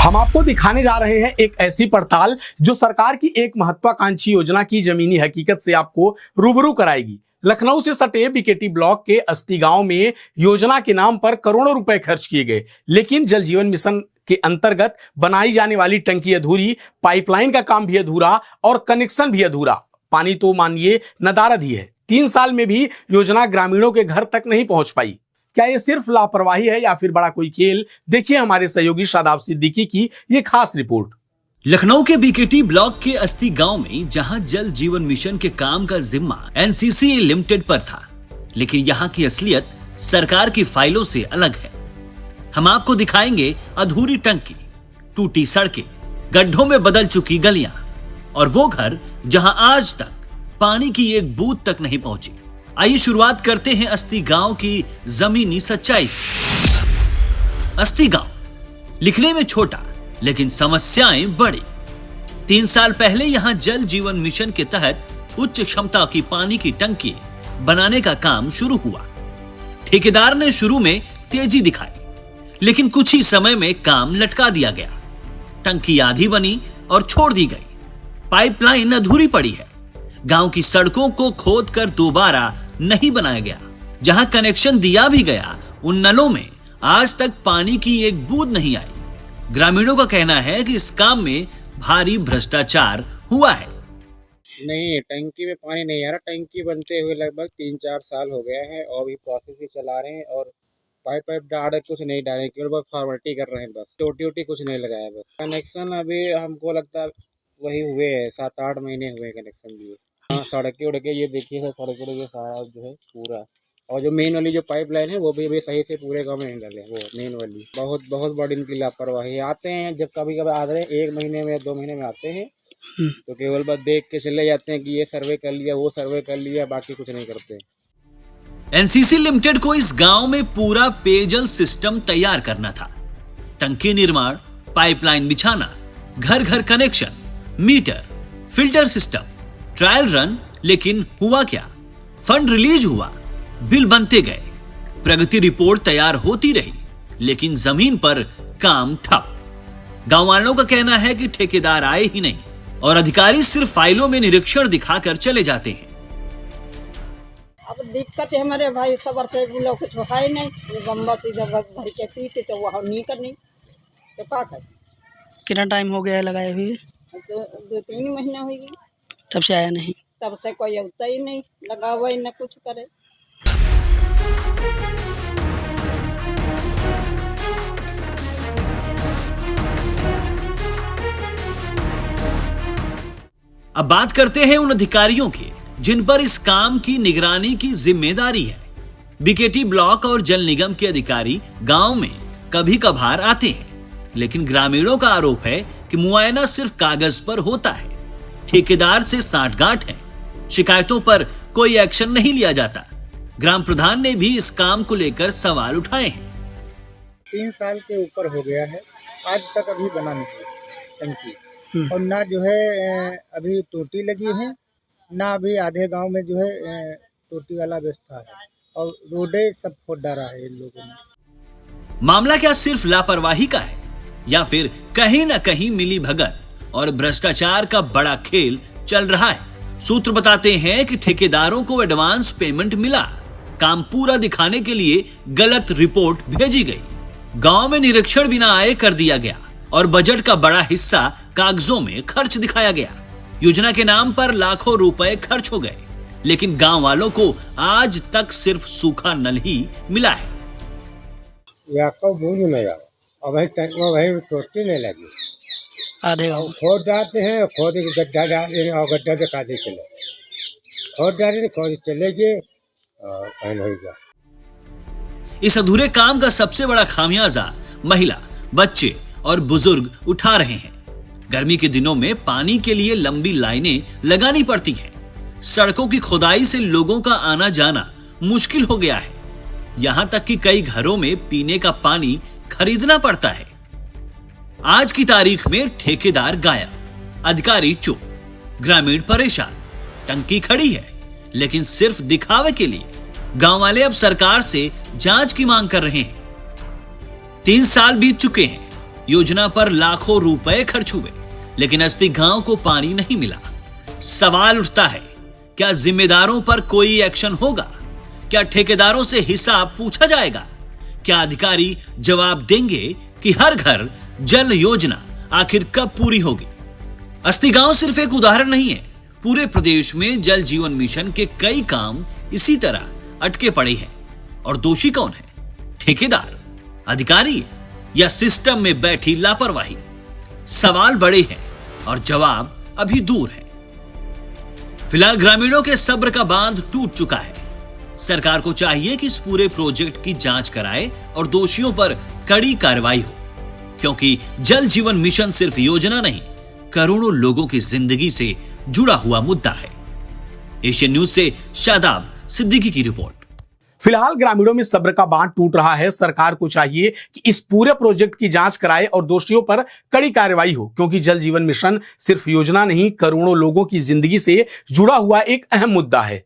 हम आपको दिखाने जा रहे हैं एक ऐसी पड़ताल जो सरकार की एक महत्वाकांक्षी योजना की जमीनी हकीकत से आपको रूबरू कराएगी। लखनऊ से सटे बीकेटी ब्लॉक के अस्ती गांव में योजना के नाम पर करोड़ों रुपए खर्च किए गए, लेकिन जल जीवन मिशन के अंतर्गत बनाई जाने वाली टंकी अधूरी, पाइपलाइन का काम भी अधूरा और कनेक्शन भी अधूरा। पानी तो मानिए नदारद ही है। 3 साल में भी योजना ग्रामीणों के घर तक नहीं पहुंच पाई। क्या ये सिर्फ लापरवाही है या फिर बड़ा कोई खेल? देखिए हमारे सहयोगी शादाब सिद्दीकी की ये खास रिपोर्ट। लखनऊ के बीकेटी ब्लॉक के अस्ती गांव में जहां जल जीवन मिशन के काम का जिम्मा एनसीसी लिमिटेड पर था, लेकिन यहां की असलियत सरकार की फाइलों से अलग है। हम आपको दिखाएंगे अधूरी टंकी, टूटी सड़कें, गड्ढों में बदल चुकी गलियां और वो घर जहां आज तक पानी की एक बूंद तक नहीं पहुंची। आइए शुरुआत करते हैं अस्ती गांव की जमीनी सच्चाई से। अस्ती गांव लिखने में छोटा लेकिन समस्याएं बड़ी। 3 साल पहले यहां जल जीवन मिशन के तहत उच्च क्षमता की पानी की टंकी बनाने का काम शुरू हुआ। ठेकेदार ने शुरू में तेजी दिखाई, लेकिन कुछ ही समय में काम लटका दिया गया। टंकी आधी बनी और छोड़ दी गई। पाइपलाइन अधूरी पड़ी है। गांव की सड़कों को खोदकर दोबारा नहीं बनाया गया। जहां कनेक्शन दिया भी गया, उन नलों में आज तक पानी की एक बूंद नहीं आई। ग्रामीणों का कहना है कि इस काम में भारी भ्रष्टाचार हुआ है। नहीं, टंकी में पानी नहीं आ रहा। टंकी बनते हुए लगभग 3-4 साल हो गया है और अभी प्रोसेस ही चला रहे हैं और पाइप डाल कुछ नहीं डाले, केवल बस फॉर्मेलिटी कर रहे हैं। बस टोटी कुछ नहीं लगाया। बस कनेक्शन अभी हमको लगता है वही हुए हैं, 7-8 महीने हुए कनेक्शन लिए। हाँ, सड़कें उड़के ये देखिए, सड़क उड़के सारा जो है पूरा, और जो मेन वाली जो पाइप लाइन है वो भी अभी सही से पूरे गांव में नहीं डाले। वो मेन वाली बहुत बड़ी इनकी लापरवाही। आते हैं जब कभी आ रहे हैं, 1 महीने में 2 महीने में आते हैं तो केवल बस देख के चले जाते हैं कि ये सर्वे कर लिया, वो सर्वे कर लिया, बाकी कुछ नहीं करते। एनसीसी लिमिटेड को इस गांव में पूरा पेयजल सिस्टम तैयार करना था। टंकी निर्माण, पाइपलाइन बिछाना, घर घर connection, meter, filter system, trial run, लेकिन हुआ क्या? फंड रिलीज हुआ, बिल बनते गए, प्रगति रिपोर्ट तैयार होती रही, लेकिन जमीन पर काम ठप। गांव वालों का कहना है कि ठेकेदार आए ही नहीं और अधिकारी सिर्फ फाइलों में निरीक्षण दिखाकर चले जाते हैं। अब दिक्कत है हमारे भाई, सबर से लोग कुछ है नहीं। बम्बा सीधा भर के पीते तो वह नहीं करनी तो क्या कर। कितना टाइम हो गया है लगाए हुए? 2-3 महीना हो गई। तब से आया नहीं? तब से कोई होता ही नहीं, लगा हुआ ही न कुछ करे। अब बात करते हैं उन अधिकारियों की जिन पर इस काम की निगरानी की जिम्मेदारी है। बीकेटी ब्लॉक और जल निगम के अधिकारी गांव में कभी कभार आते हैं, लेकिन ग्रामीणों का आरोप है कि मुआयना सिर्फ कागज पर होता है। ठेकेदार से सांठगांठ है। शिकायतों पर कोई एक्शन नहीं लिया जाता। ग्राम प्रधान ने भी इस काम को लेकर सवाल उठाए हैं। 3 साल के ऊपर हो गया है, आज तक अभी बना नहीं टंकी, और ना जो है अभी टोटी लगी है, ना अभी आधे गांव में जो है टोटी वाला व्यवस्था है, और रोडे सब खोद डाला है इन लोगों ने। मामला क्या सिर्फ लापरवाही का है या फिर कहीं ना कहीं मिली भगत और भ्रष्टाचार का बड़ा खेल चल रहा है? सूत्र बताते हैं कि ठेकेदारों को एडवांस पेमेंट मिला, काम पूरा दिखाने के लिए गलत रिपोर्ट भेजी गई, गांव में निरीक्षण बिना आए कर दिया गया और बजट का बड़ा हिस्सा कागजों में खर्च दिखाया गया। योजना के नाम पर लाखों रुपए खर्च हो गए, लेकिन गांव वालों को आज तक सिर्फ सूखा नल ही मिला है। बूझ में जाओ, वही टोटी नहीं लगी। आधे गाँव खोद डालते हैं, खोद के गड्ढा डाल देंगे और गड्ढा पे काटे चले, खोद डालेंगे, खोद चले गए और होगा। इस अधूरे काम का सबसे बड़ा खामियाजा महिला, बच्चे और बुजुर्ग उठा रहे हैं। गर्मी के दिनों में पानी के लिए लंबी लाइनें लगानी पड़ती हैं। सड़कों की खुदाई से लोगों का आना जाना मुश्किल हो गया है। यहां तक कि कई घरों में पीने का पानी खरीदना पड़ता है। आज की तारीख में ठेकेदार गायब, अधिकारी चुप, ग्रामीण परेशान। टंकी खड़ी है लेकिन सिर्फ दिखावे के लिए। गांव वाले अब सरकार से जांच की मांग कर रहे हैं। 3 साल बीत चुके हैं, योजना पर लाखों रुपए खर्च हुए, लेकिन अस्ती गांव को पानी नहीं मिला। सवाल उठता है, क्या जिम्मेदारों पर कोई एक्शन होगा? क्या ठेकेदारों से हिसाब पूछा जाएगा? क्या अधिकारी जवाब देंगे कि हर घर जल योजना आखिर कब पूरी होगी? अस्ती गांव सिर्फ एक उदाहरण नहीं है। पूरे प्रदेश में जल जीवन मिशन के कई काम इसी तरह अटके पड़े हैं। और दोषी कौन है? ठेकेदार, अधिकारी या सिस्टम में बैठी लापरवाही? सवाल बड़े हैं और जवाब अभी दूर है। फिलहाल ग्रामीणों के सब्र का बांध टूट चुका है। सरकार को चाहिए कि इस पूरे प्रोजेक्ट की जांच कराए और दोषियों पर कड़ी कार्रवाई हो, क्योंकि जल जीवन मिशन सिर्फ योजना नहीं, करोड़ों लोगों की जिंदगी से जुड़ा हुआ मुद्दा है। एशियन न्यूज से शादाब सिद्दीकी की रिपोर्ट। फिलहाल ग्रामीणों में सब्र का बांध टूट रहा है। सरकार को चाहिए कि इस पूरे प्रोजेक्ट की जांच कराए और दोषियों पर कड़ी कार्रवाई हो, क्योंकि जल जीवन मिशन सिर्फ योजना नहीं, करोड़ों लोगों की जिंदगी से जुड़ा हुआ एक अहम मुद्दा है।